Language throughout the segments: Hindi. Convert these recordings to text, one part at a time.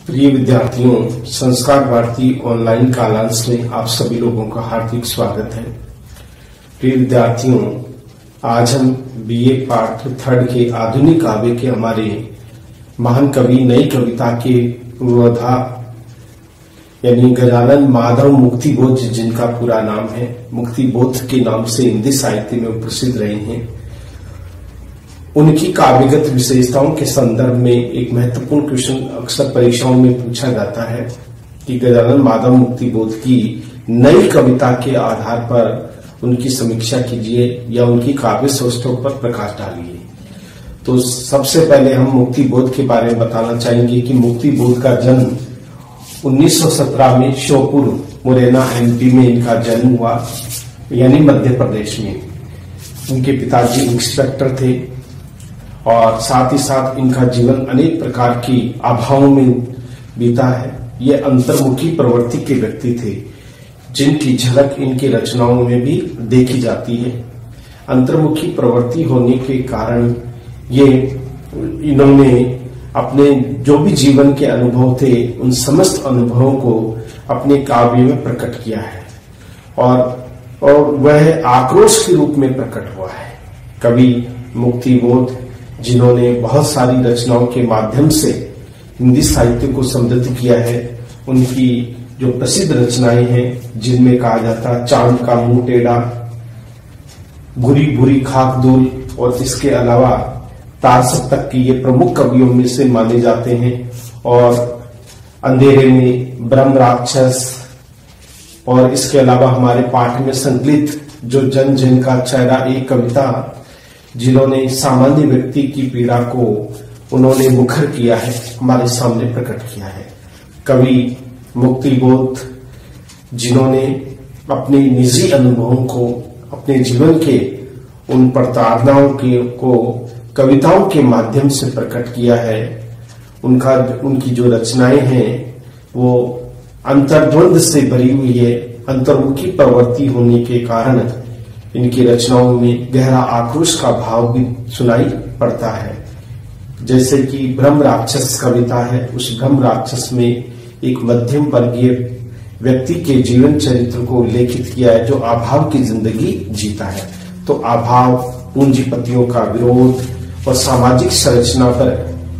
प्रिय विद्यार्थियों, संस्कार भारती ऑनलाइन कालांश में आप सभी लोगों का हार्दिक स्वागत है। प्रिय विद्यार्थियों, आज हम बीए पाठ 3 के आधुनिक काव्य के हमारे महान कवि नई कविता के पूर्वाधा यानी गजानन माधव मुक्तिबोध, जिनका पूरा नाम है मुक्तिबोध के नाम से हिंदी साहित्य में प्रसिद्ध रहे हैं, उनकी काव्यगत विशेषताओं के संदर्भ में एक महत्वपूर्ण क्वेश्चन अक्सर परीक्षाओं में पूछा जाता है कि गजानन माधव मुक्तिबोध की नई कविता के आधार पर उनकी समीक्षा कीजिए या उनकी काव्य सोचों पर प्रकाश डालिए। तो सबसे पहले हम मुक्तिबोध के बारे में बताना चाहेंगे कि मुक्तिबोध का जन्म 1917 में श्योपुर मुरैना एमपी में इनका जन्म हुआ, यानी मध्य प्रदेश में। उनके पिताजी इंस्पेक्टर थे और साथ ही साथ इनका जीवन अनेक प्रकार की आभाओं में बीता है। ये अंतर्मुखी प्रवृत्ति के व्यक्ति थे, जिनकी झलक इनकी रचनाओं में भी देखी जाती है। अंतर्मुखी प्रवृत्ति होने के कारण इन्होंने अपने जो भी जीवन के अनुभव थे, उन समस्त अनुभवों को अपने काव्य में प्रकट किया है और वह आक्रोश के रूप में प्रकट हुआ है। कवि मुक्तिबोध, जिन्होंने बहुत सारी रचनाओं के माध्यम से हिंदी साहित्य को समृद्ध किया है, उनकी जो प्रसिद्ध रचनाएं हैं जिनमें कहा जाता है चांद का मुंह टेढ़ा, बुरी बुरी खाक दूल और इसके अलावा तार सप्तक की ये प्रमुख कवियों में से माने जाते हैं। और अंधेरे में ब्रह्म राक्षस और इसके अलावा हमारे पाठ में संकलित जो जन जन का चेहरा, एक कविता जिन्होंने सामान्य व्यक्ति की पीड़ा को उन्होंने मुखर किया है, हमारे सामने प्रकट किया है। कवि मुक्तिबोध, जिन्होंने अपने निजी अनुभवों को, अपने जीवन के उन प्रताड़नाओं को कविताओं के माध्यम से प्रकट किया है। उनकी जो रचनाएं हैं वो अंतर्द्वंद से भरी हुई है। अंतर्मुखी प्रवृत्ति होने के कारण इनकी रचनाओं में गहरा आक्रोश का भाव भी सुनाई पड़ता है। जैसे कि ब्रह्म राक्षस कविता है, उस ब्रह्म राक्षस में एक मध्यम वर्गीय व्यक्ति के जीवन चरित्र को उल्लेखित किया है, जो अभाव की जिंदगी जीता है। तो अभाव, पूंजीपतियों का विरोध और सामाजिक संरचना पर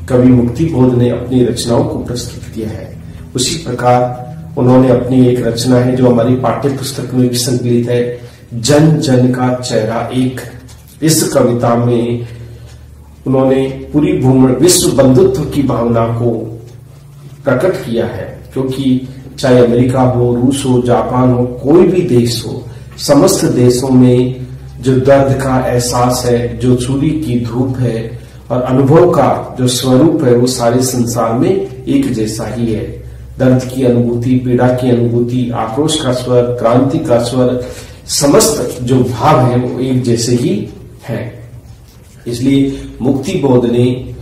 कवि मुक्तिबोध ने अपनी रचनाओं को प्रस्तुत किया है। उसी प्रकार उन्होंने अपनी एक रचना है जो हमारी पाठ्य पुस्तक में भी संकलित है, जन जन का चेहरा एक। इस कविता में उन्होंने पूरी विश्व बंधुत्व की भावना को प्रकट किया है, क्योंकि चाहे अमेरिका हो, रूस हो, जापान हो, कोई भी देश हो, समस्त देशों में जो दर्द का एहसास है, जो सूर्य की धूप है और अनुभव का जो स्वरूप है, वो सारे संसार में एक जैसा ही है। दर्द की अनुभूति, पीड़ा की अनुभूति, आक्रोश का स्वर, क्रांति का स्वर, समस्त जो भाव है वो एक जैसे ही है। इसलिए मुक्तिबोध ने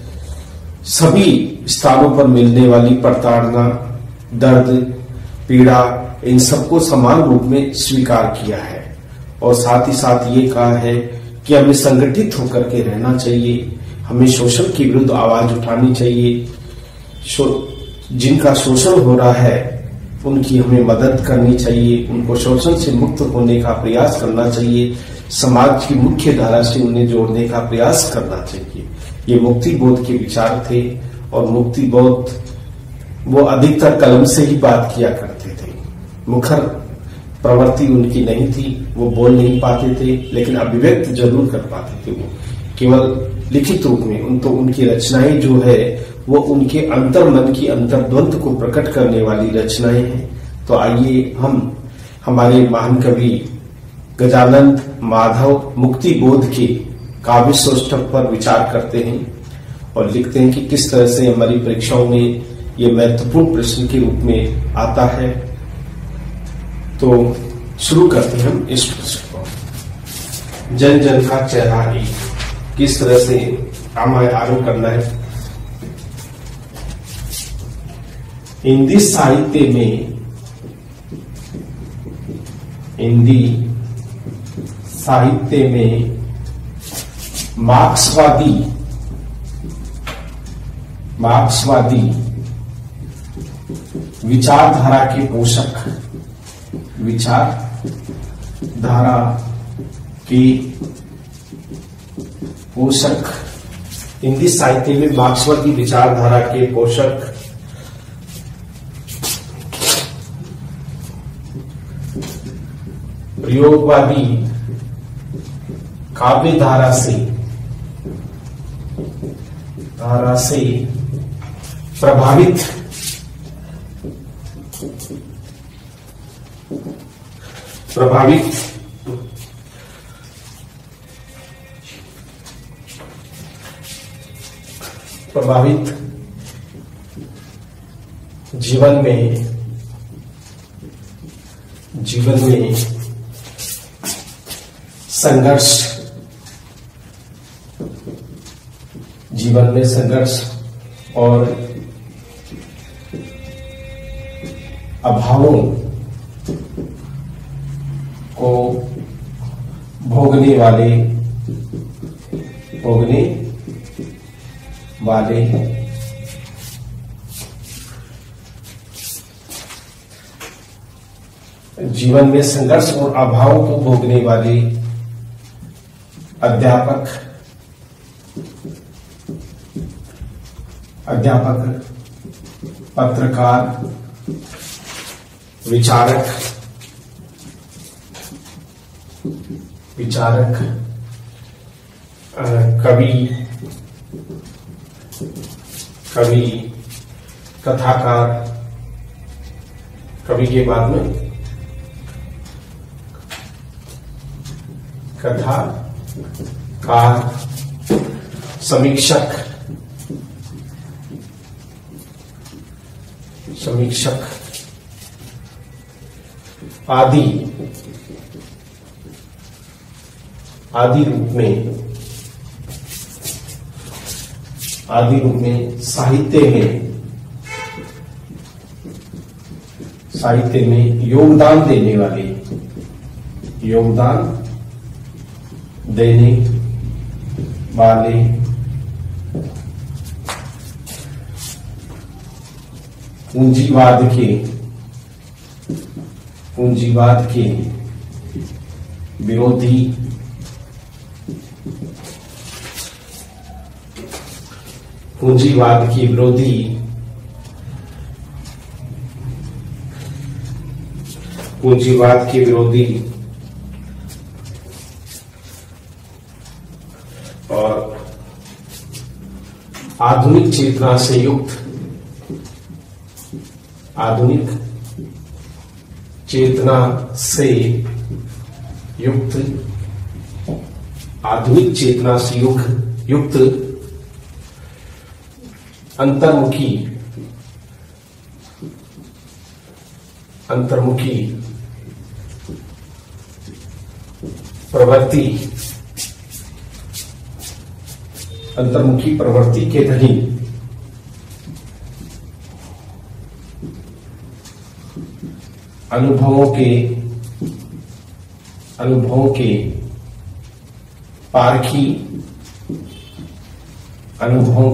सभी स्थानों पर मिलने वाली प्रताड़ना, दर्द, पीड़ा, इन सबको समान रूप में स्वीकार किया है और साथ ही साथ ये कहा है कि हमें संगठित होकर के रहना चाहिए, हमें शोषण के विरुद्ध आवाज उठानी चाहिए। जिनका शोषण हो रहा है उनकी हमें मदद करनी चाहिए, उनको शोषण से मुक्त होने का प्रयास करना चाहिए, समाज की मुख्य धारा से उन्हें जोड़ने का प्रयास करना चाहिए। ये मुक्तिबोध के विचार थे और मुक्तिबोध वो अधिकतर कलम से ही बात किया करते थे। मुखर प्रवृत्ति उनकी नहीं थी, वो बोल नहीं पाते थे, लेकिन अभिव्यक्त जरूर कर पाते थे वो केवल लिखित रूप में। तो उनकी रचनाएं जो है वो उनके अंतर्मन की अंतर्द्वंद को प्रकट करने वाली रचनाएं हैं। तो आइए हम हमारे महान कवि गजानन माधव मुक्तिबोध के काव्य सौष्ठव पर विचार करते हैं और लिखते हैं कि किस तरह से हमारी परीक्षाओं में ये महत्वपूर्ण प्रश्न के रूप में आता है। तो शुरू करते हैं हम इस प्रश्न को। जन जन का चेहरा एक, किस तरह से हमें आरोप करना है। हिंदी साहित्य में मार्क्सवादी विचारधारा के पोषक, विचारधारा के पोषक। हिंदी साहित्य में मार्क्सवादी विचारधारा के पोषक प्रयोगवादी काव्य धारा से प्रभावित जीवन में संघर्ष और अभावों को भोगने वाले जीवन में संघर्ष और अभावों को भोगने वाले अध्यापक, पत्रकार, विचारक, कवि, कथाकार, कवि के बाद में कथाकार, समीक्षक आदि रूप में साहित्य में योगदान देने वाले पूंजीवाद के विरोधी और आधुनिक चेतना से युक्त अंतर्मुखी प्रवृत्ति के धनी अनुभवों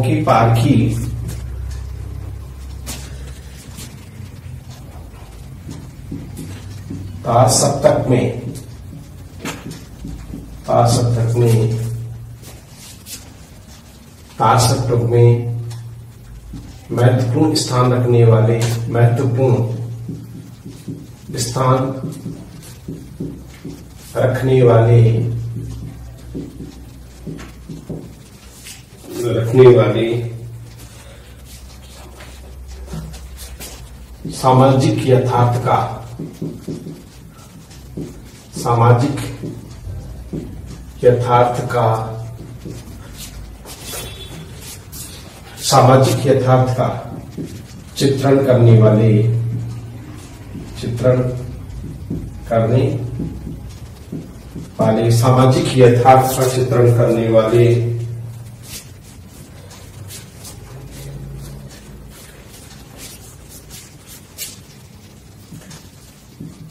के पारखी तार सप्तक में महत्वपूर्ण स्थान रखने वाले सामाजिक यथार्थ का चित्रण करने वाले सामाजिक यथार्थ का चित्रण करने वाले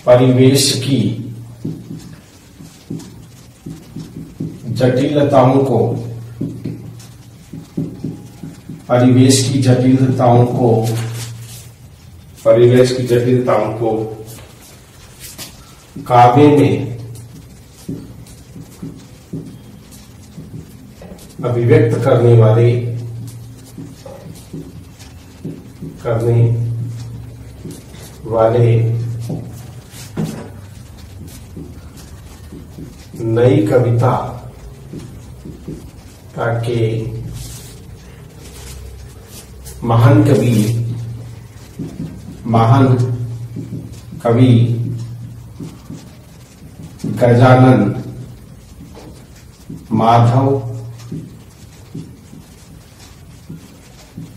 परिवेश की जटिलताओं को परिवेश की जटिलताओं को काव्य में अभिव्यक्त करने वाले नई कविता के महान कवि गजानन माधव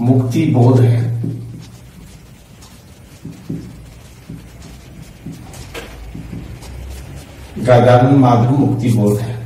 मुक्ति बोध है। गजानन माधव मुक्ति बोध है।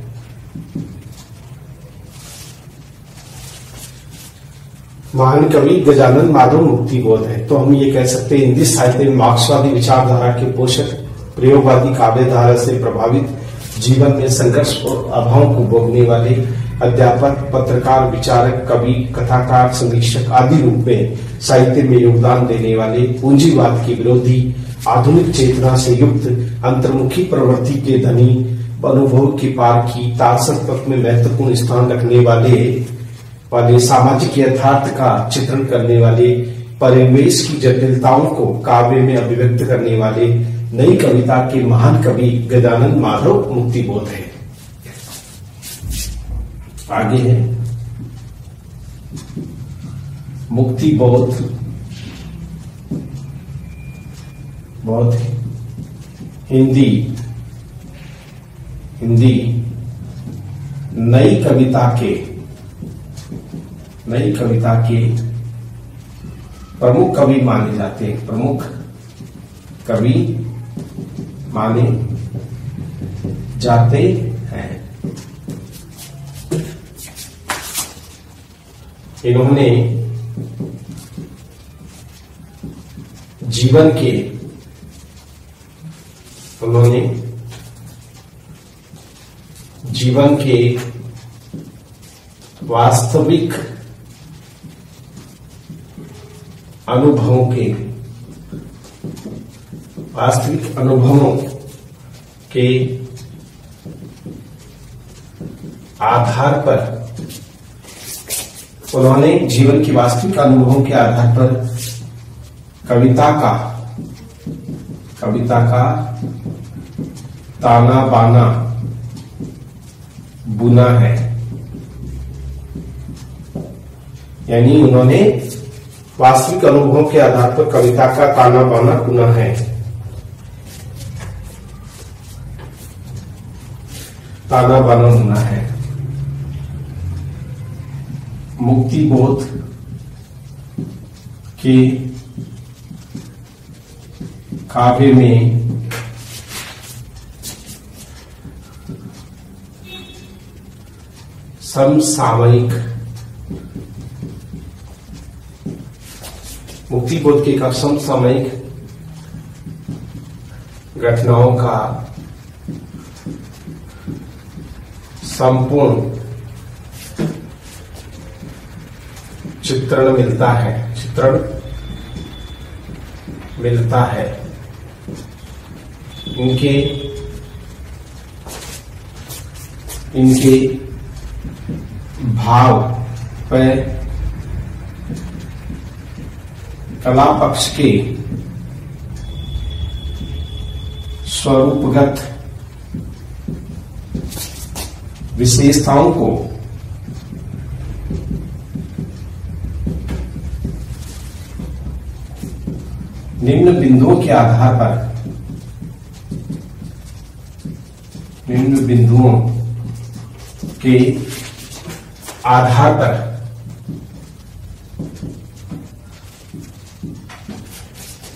महान कवि गजानन माधव मुक्ति बोध है। तो हम ये कह सकते हैं हिंदी साहित्य में मार्क्सवादी विचारधारा के पोषक, प्रयोगवादी काव्यधारा से प्रभावित, जीवन में संघर्ष और अभाव को भोगने वाले अध्यापक, पत्रकार, विचारक, कवि, कथाकार, समीक्षक आदि रूप में साहित्य में योगदान देने वाले, पूंजीवाद के विरोधी, आधुनिक चेतना से युक्त, अंतर्मुखी प्रवृत्ति के धनी, अनुभव के पार की तारसत तत्व में महत्वपूर्ण स्थान रखने वाले सामाजिक यथार्थ का चित्रण करने वाले, परिवेश की जटिलताओं को काव्य में अभिव्यक्त करने वाले नई कविता के महान कवि गजानन माधव मुक्ति बोध है। आगे है मुक्ति बोध हिंदी नई कविता के प्रमुख कवि माने जाते हैं। प्रमुख कवि माने जाते हैं। इन्होंने जीवन के वास्तविक अनुभवों के आधार पर उन्होंने जीवन के वास्तविक अनुभवों के आधार पर कविता का ताना बाना बुना है। यानी उन्होंने वास्तविक अनुभवों के आधार पर कविता का ताना बाना बुना है। ताना बाना बुना है। मुक्ति बोध के काव्य में समसामयिक मुक्ति बोध के समसामयिक घटनाओं का संपूर्ण चित्रण मिलता है। इनके भाव पर कला पक्ष के स्वरूपगत विशेषताओं को निम्न बिंदुओं के आधार पर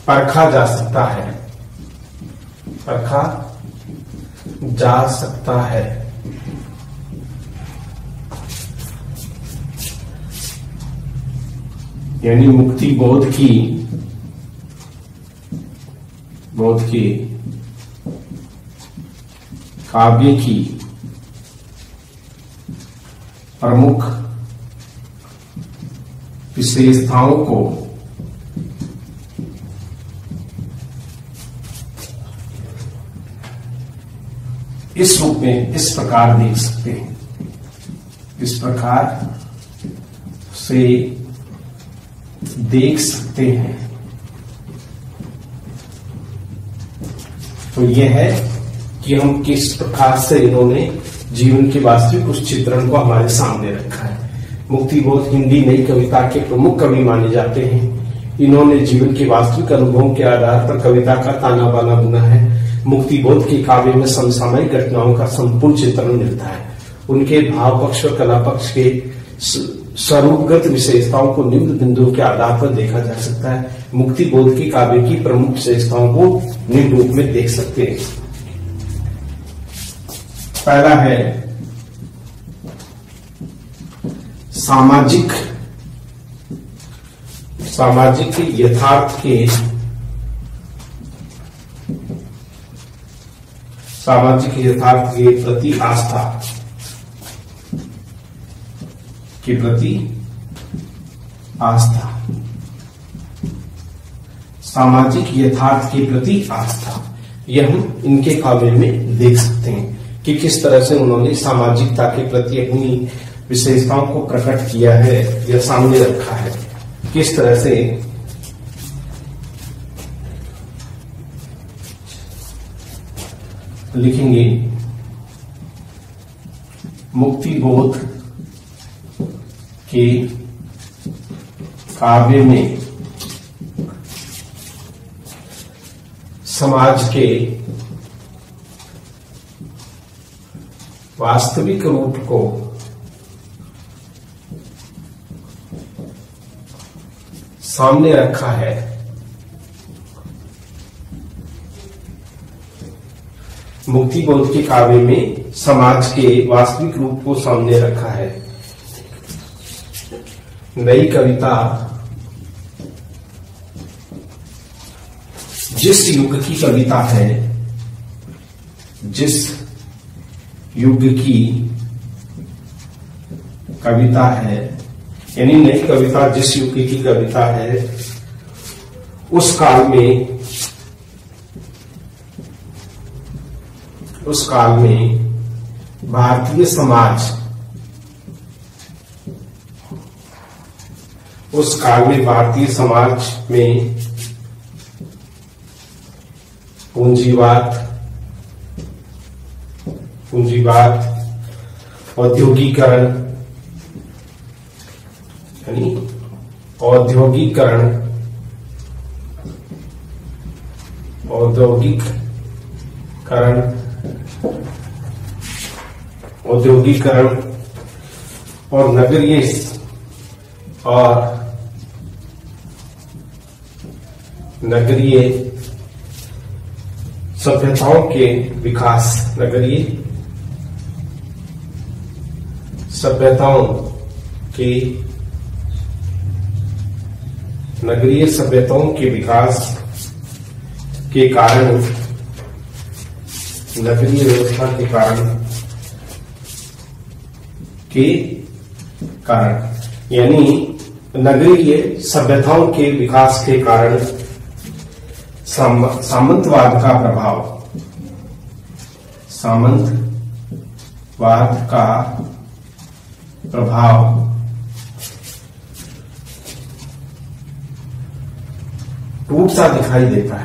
परखा जा सकता है। यानी मुक्ति बोध की काव्य की प्रमुख विशेषताओं को किस रूप में, इस प्रकार देख सकते हैं, इस प्रकार से देख सकते हैं। तो यह है कि हम किस प्रकार से इन्होंने जीवन के वास्तविक उस चित्रण को हमारे सामने रखा है। मुक्तिबोध हिंदी नई कविता के प्रमुख कवि माने जाते हैं। इन्होंने जीवन के वास्तविक अनुभवों के आधार पर कविता का ताना बाना बुना है। मुक्तिबोध के काव्य में समसामयिक घटनाओं का संपूर्ण चित्रण मिलता है। उनके भाव पक्ष और कला पक्ष के स्वरूपगत विशेषताओं को निम्न बिंदुओं के आधार पर देखा जा सकता है। मुक्तिबोध के काव्य की प्रमुख विशेषताओं को निम्न रूप में देख सकते हैं। पहला है सामाजिक यथार्थ के प्रति आस्था सामाजिक यथार्थ के प्रति आस्था, यह हम इनके काव्य में देख सकते हैं कि किस तरह से उन्होंने सामाजिकता के प्रति अपनी विशेषताओं को प्रकट किया है या सामने रखा है। किस तरह से लिखेंगे, मुक्तिबोध के काव्य में समाज के वास्तविक रूप को सामने रखा है। मुक्तिबोध के काव्य में समाज के वास्तविक रूप को सामने रखा है। नई कविता जिस युग की कविता है, जिस युग की कविता है, यानी नई कविता जिस युग की कविता है, उस काल में भारतीय समाज, उस काल में भारतीय समाज में पूंजीवाद, औद्योगिकरण, यानी औद्योगिकरण और नगरीय सभ्यताओं के विकास, नगरीय सभ्यताओं के विकास के कारण, नगरीय व्यवस्था के कारण यानी नगरीय सभ्यताओं के विकास के कारण सामंतवाद का प्रभाव टूटता दिखाई देता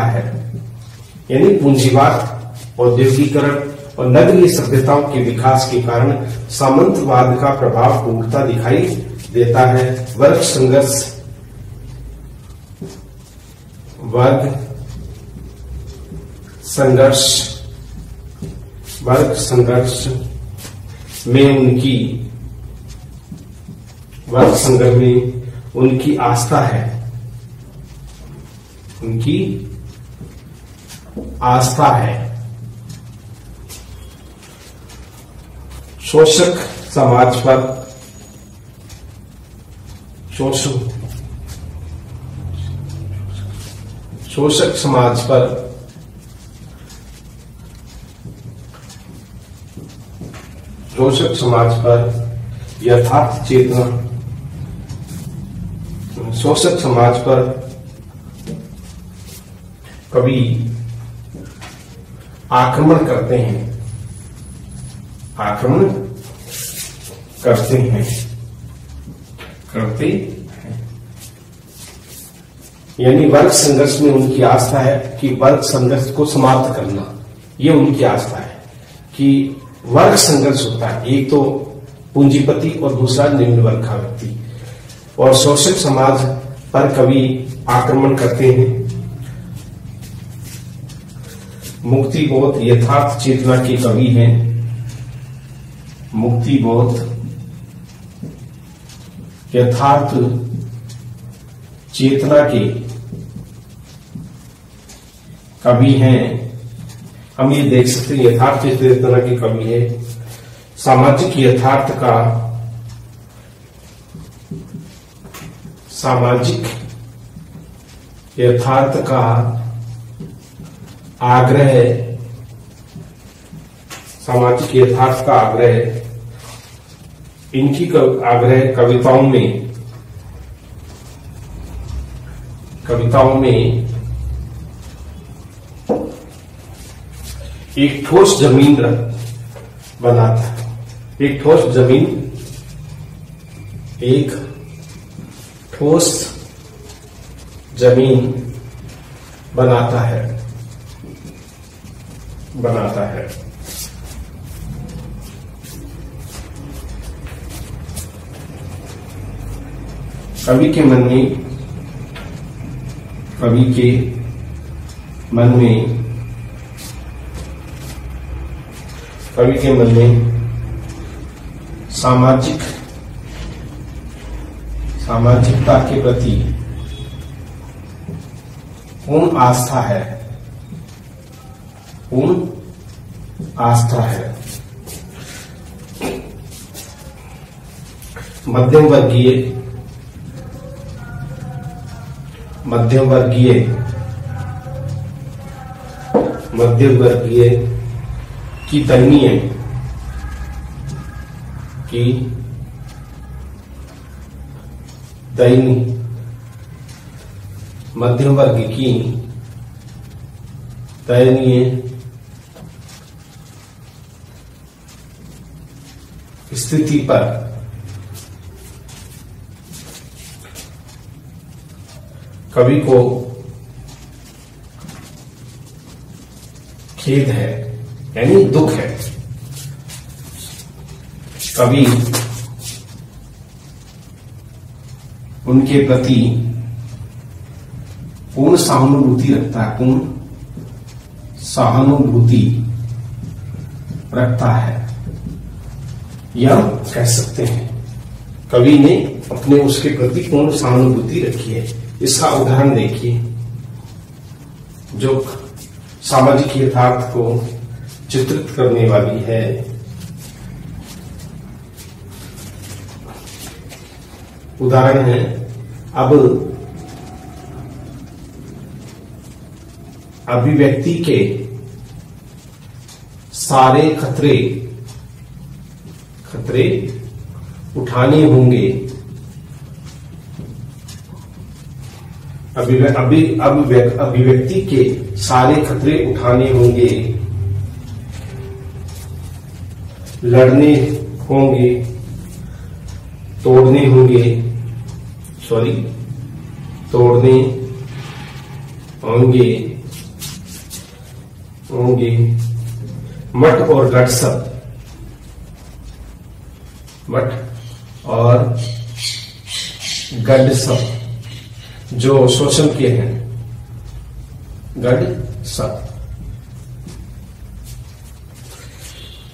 है, यानी पूंजीवाद, औद्योगिकरण और नगरीय सभ्यताओं के विकास के कारण सामंतवाद का प्रभाव टूटता दिखाई देता है। वर्ग संघर्ष में उनकी आस्था है। शोषक समाज पर यथार्थ चेतना, शोषक समाज पर कवि आक्रमण करते हैं, आक्रमण करते हैं, यानी वर्ग संघर्ष में उनकी आस्था है कि वर्ग संघर्ष को समाप्त करना, ये उनकी आस्था है कि वर्ग संघर्ष होता है, एक तो पूंजीपति और दूसरा निम्न वर्ग का व्यक्ति, और शोषित समाज पर कवि आक्रमण करते हैं। मुक्तिबोध यथार्थ चेतना के कवि हैं, मुक्तिबोध यथार्थ चेतना के कवि हैं। हम ये देख सकते हैं यथार्थ चेतना के कवि है, सामाजिक यथार्थ का, सामाजिक यथार्थ का आग्रह, सामाजिक यथार्थ का आग्रह, इनकी आग्रह कविताओं में एक ठोस जमीन बनाता है, एक ठोस जमीन, एक ठोस जमीन बनाता है। कवि के मन में सामाजिकता के प्रति पूर्ण आस्था है, मध्यम वर्गीय की दयनीय मध्यम वर्ग की दयनीय स्थिति पर कवि को खेद है, यानी दुख है। कवि उनके प्रति पूर्ण सहानुभूति रखता है, पूर्ण सहानुभूति रखता है, या कह सकते हैं कवि ने अपने उसके प्रति पूर्ण सहानुभूति रखी है। इसका उदाहरण देखिए, जो सामाजिक यथार्थ को चित्रित करने वाली है। उदाहरण है, अब अभिव्यक्ति के सारे खतरे उठाने होंगे, अभिव्यक्ति के सारे खतरे उठाने होंगे, लड़ने होंगे, तोड़ने होंगे, मठ और गट सब, मठ और गढ़ सब जो शोषण के हैं, गढ़ सब।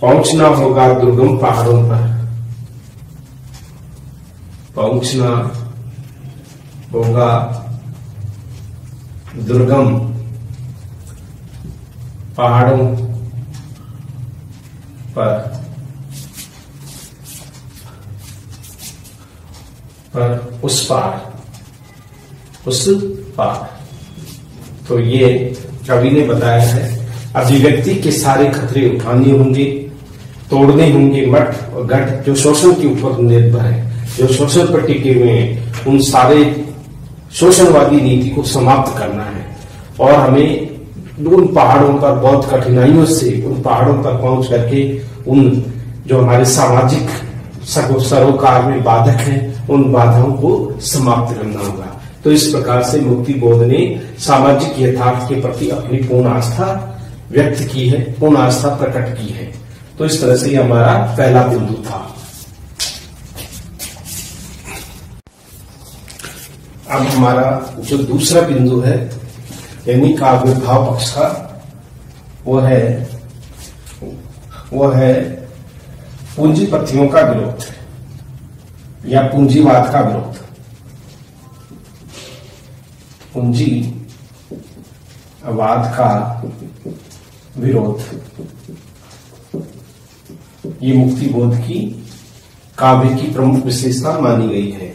पहुंचना होगा दुर्गम पहाड़ों पर, पहुंचना होगा दुर्गम पहाड़ों पर उस पार तो ये कवि ने बताया है, अभिव्यक्ति के सारे खतरे उठाने होंगे, तोड़ने होंगे मठ और गढ़ जो शोषण के ऊपर निर्भर है, जो शोषण पर टिके हुए हैं, उन सारे शोषणवादी नीति को समाप्त करना है और हमें उन पहाड़ों पर बहुत कठिनाइयों से उन पहाड़ों पर पहुंच करके उन जो हमारे सामाजिक सरोकार में बाधक हैं उन बाधाओं को समाप्त करना होगा। तो इस प्रकार से मुक्ति बोध ने सामाजिक यथार्थ के प्रति अपनी पूर्ण आस्था व्यक्त की है, पूर्ण आस्था प्रकट की है। तो इस तरह से हमारा पहला बिंदु था। अब हमारा जो दूसरा बिंदु है यानी काव्यभाव पक्ष का, वो है पूंजीपतियों का विरोध या पूंजीवाद का विरोध। पूंजीवाद का विरोध ये मुक्ति बोध की काव्य की प्रमुख विशेषता मानी गई है।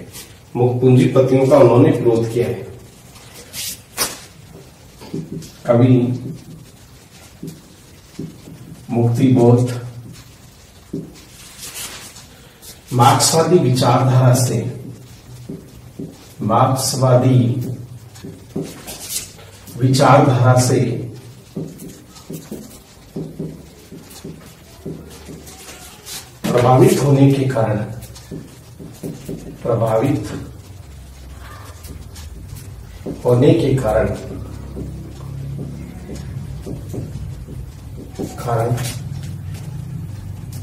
पूंजीपतियों का उन्होंने विरोध किया है। कवि मुक्ति बोध मार्क्सवादी विचारधारा से प्रभावित होने के कारण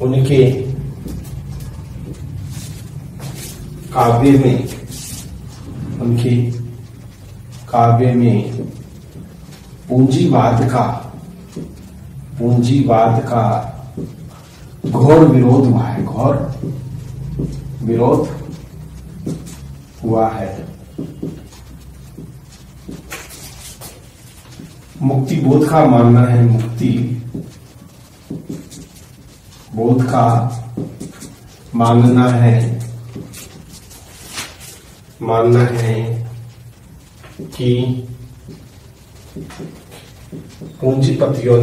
उनके काव्य में पूंजीवाद का घोर विरोध हुआ है। मुक्ति बोध का मानना है कि पूंजीपतियों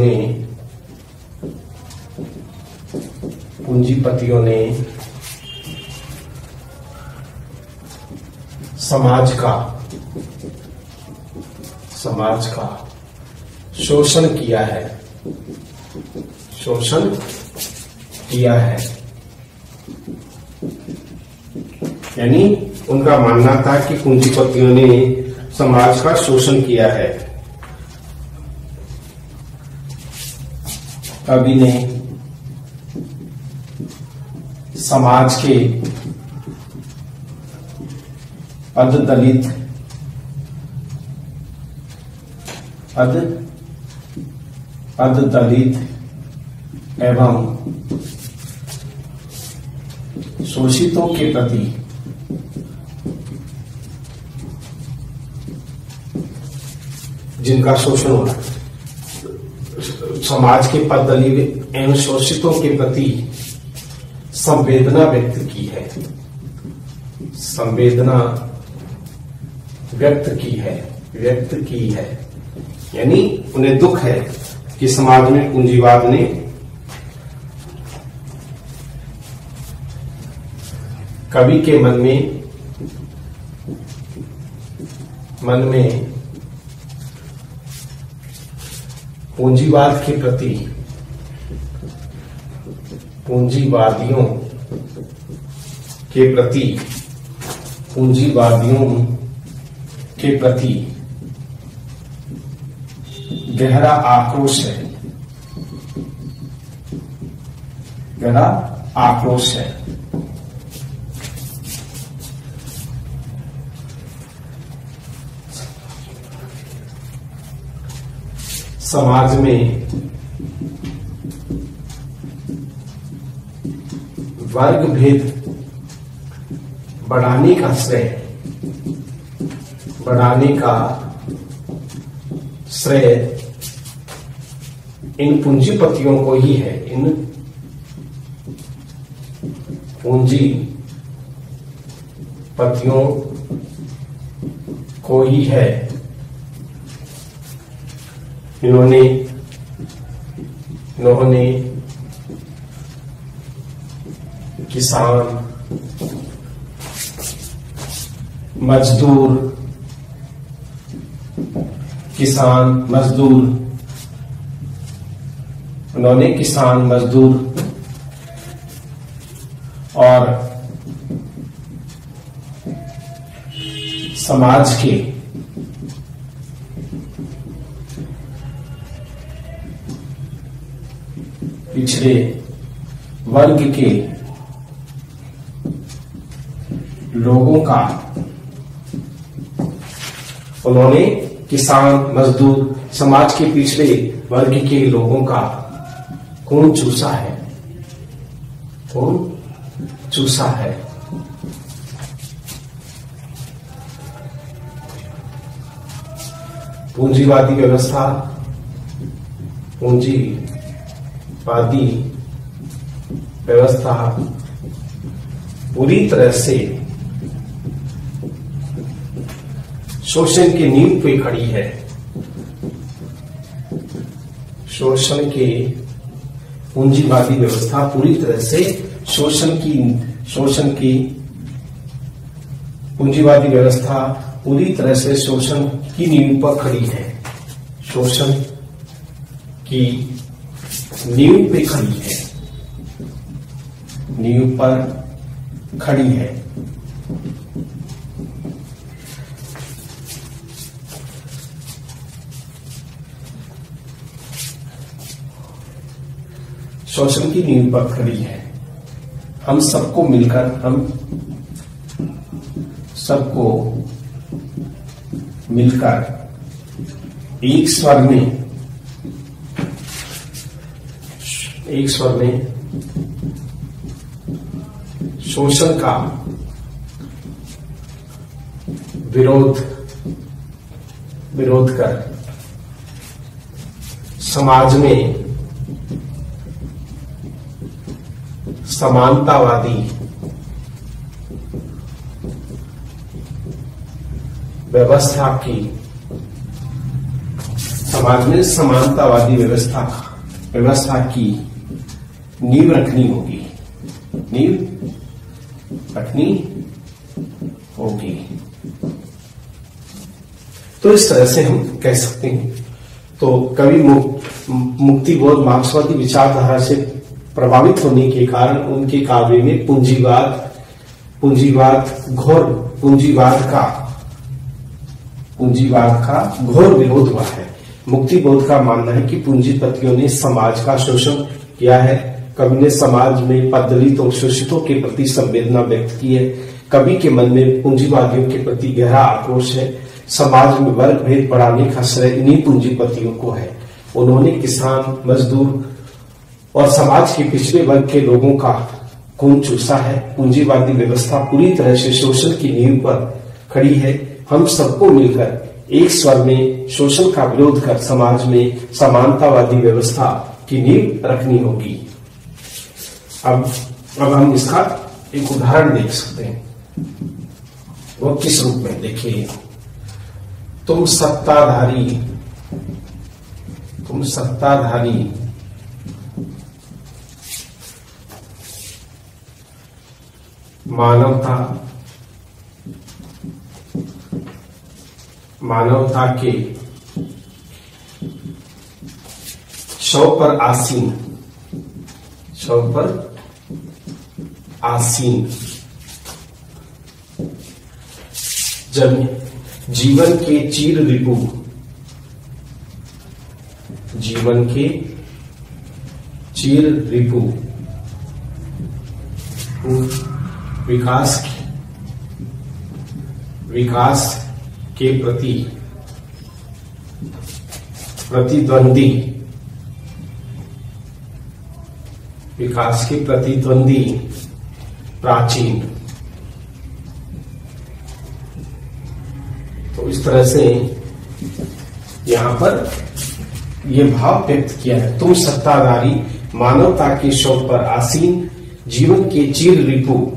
ने समाज का शोषण किया है। यानी उनका मानना था कि पूंजीपतियों ने समाज का शोषण किया है। कवि ने समाज के अधदलित एवं शोषितों के प्रति जिनका शोषण हो रहा है, समाज के पददलित एवं शोषितों के प्रति संवेदना व्यक्त की है। यानी उन्हें दुख है कि समाज में पूंजीवाद ने कवि के मन में पूंजीवादियों के प्रति गहरा आक्रोश है। समाज में वर्ग भेद बढ़ाने का श्रेय इन पूंजीपतियों को ही है। इन पूंजीपतियों को ही है। इन्होंने किसान, मजदूर उन्होंने किसान, मजदूर और समाज के पिछड़े वर्ग के लोगों का, उन्होंने किसान, मजदूर, समाज के पिछड़े वर्ग के लोगों का खून चूसा है, खून चूसा है। पूंजीवादी व्यवस्था, पूंजीवादी व्यवस्था पूरी तरह से शोषण के नींव पे खड़ी है। पूंजीवादी व्यवस्था पूरी तरह से पूंजीवादी व्यवस्था पूरी तरह से शोषण की नींव पर खड़ी है। शोषण की नींव पे खड़ी है, नींव पर खड़ी है। शोषण की नींव पर खड़ी है। हम सबको मिलकर, एक स्वर में शोषण का विरोध कर समाज में समानतावादी व्यवस्था की नींव रखनी होगी। तो इस तरह से हम कह सकते हैं। तो कवि मुक्तिबोध मार्क्सवादी विचारधारा से प्रभावित होने के कारण उनके काव्य में पूंजीवाद का घोर विरोध हुआ है। मुक्तिबोध का मानना है कि पूंजीपतियों ने समाज का शोषण किया है। कवि ने समाज में पददलित और शोषितों के प्रति संवेदना व्यक्त की है। कवि के मन में पूंजीवादियों के प्रति गहरा आक्रोश है। समाज में वर्ग भेद बढ़ाने का श्रेय इन्हीं पूंजीपतियों को है। उन्होंने किसान, मजदूर और समाज के पिछड़े वर्ग के लोगों का खून चूसा है। पूंजीवादी व्यवस्था पूरी तरह से शोषण की नींव पर खड़ी है। हम सबको मिलकर एक स्वर में शोषण का विरोध कर समाज में समानतावादी व्यवस्था की नींव रखनी होगी। अब हम इसका एक उदाहरण देख सकते हैं। वो किस रूप में? देखिए, तुम सत्ताधारी मानवता के शव पर आसीन जब जीवन के चीर रिपु विकास के प्रति प्रतिद्वंदी प्राचीन। तो इस तरह से यहां पर यह भाव व्यक्त किया है। तुम सत्ताधारी मानवता के शव पर आसीन जीवन के चीर रिपु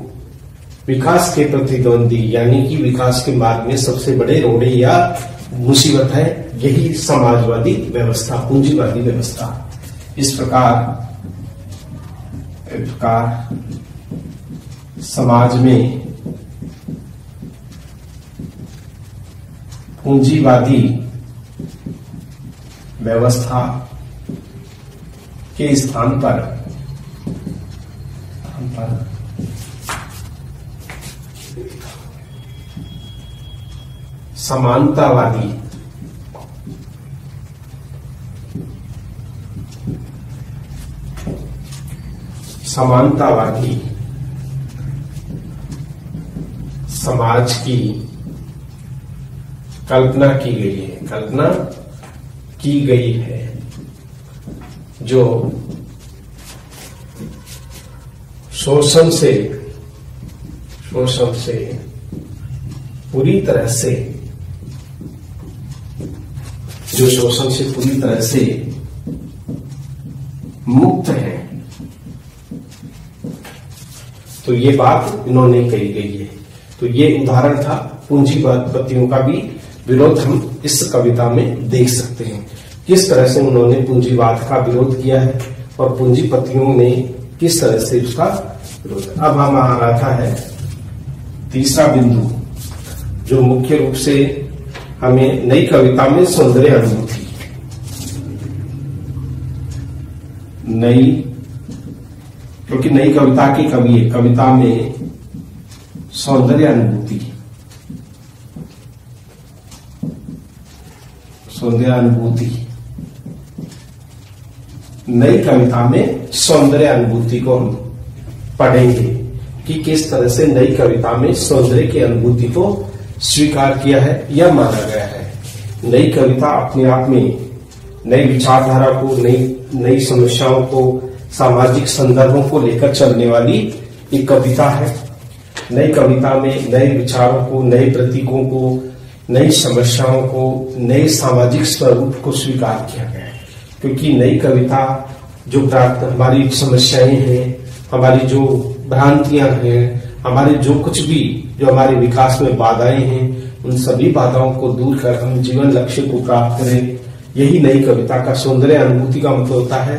विकास के प्रतिद्वंदी, यानी कि विकास के मार्ग में सबसे बड़े रोड़े या मुसीबत है यही समाजवादी व्यवस्था, पूंजीवादी व्यवस्था। इस प्रकार समाज में पूंजीवादी व्यवस्था के स्थान पर समानतावादी समाज की कल्पना की गई है जो शोषण से पूरी तरह से मुक्त है। तो ये बात इन्होंने कही गई है। तो ये उदाहरण था पूंजीपतियों का भी विरोध हम इस कविता में देख सकते हैं, किस तरह से उन्होंने पूंजीवाद का विरोध किया है और पूंजीपतियों ने किस तरह से उसका विरोध। अब हमारा आता है तीसरा बिंदु, जो मुख्य रूप से हमें नई कविता में सौंदर्य अनुभूति, क्योंकि नई कविता की कवि है, कविता में सौंदर्य अनुभूति नई कविता में सौंदर्य अनुभूति को हम पढ़ेंगे कि किस तरह से नई कविता में सौंदर्य की अनुभूति को स्वीकार किया है या माना गया है। नई कविता अपने आप में नई विचारधारा को, नई समस्याओं को, सामाजिक संदर्भों को लेकर चलने वाली एक कविता है। नई कविता में नए विचारों को, नए प्रतीकों को, नई समस्याओं को, नए सामाजिक स्वरूप को स्वीकार किया गया है। क्योंकि नई कविता जो हमारी समस्याएं हैं, हमारी जो भ्रांतियां हैं, हमारे जो कुछ भी जो हमारे विकास में बाधाएं हैं, उन सभी बाधाओं को दूर कर हम जीवन लक्ष्य को प्राप्त करें, यही नई कविता का सौंदर्य अनुभूति का मतलब होता है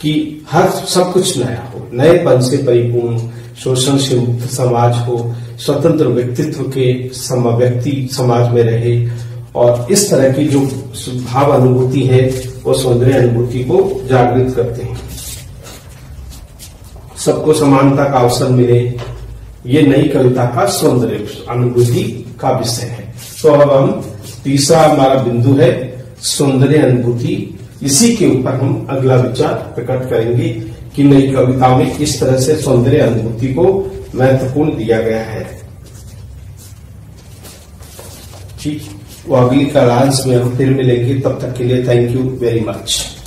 कि हर सब कुछ नया हो, नएपन से परिपूर्ण, शोषण से मुक्त समाज हो, स्वतंत्र व्यक्तित्व के व्यक्ति समाज में रहे, और इस तरह की जो भाव अनुभूति है वो सौंदर्य अनुभूति को जागृत करते हैं। सबको समानता का अवसर मिले, ये नई कविता का सौंदर्य अनुभूति का विषय है। तो अब हम तीसरा हमारा बिंदु है सौंदर्य अनुभूति। इसी के ऊपर हम अगला विचार प्रकट करेंगे कि नई कविता में किस तरह से सौंदर्य अनुभूति को महत्वपूर्ण दिया गया है। ठीक, वो अगली क्लास में हम फिर मिलेंगे। तब तक के लिए थैंक यू वेरी मच।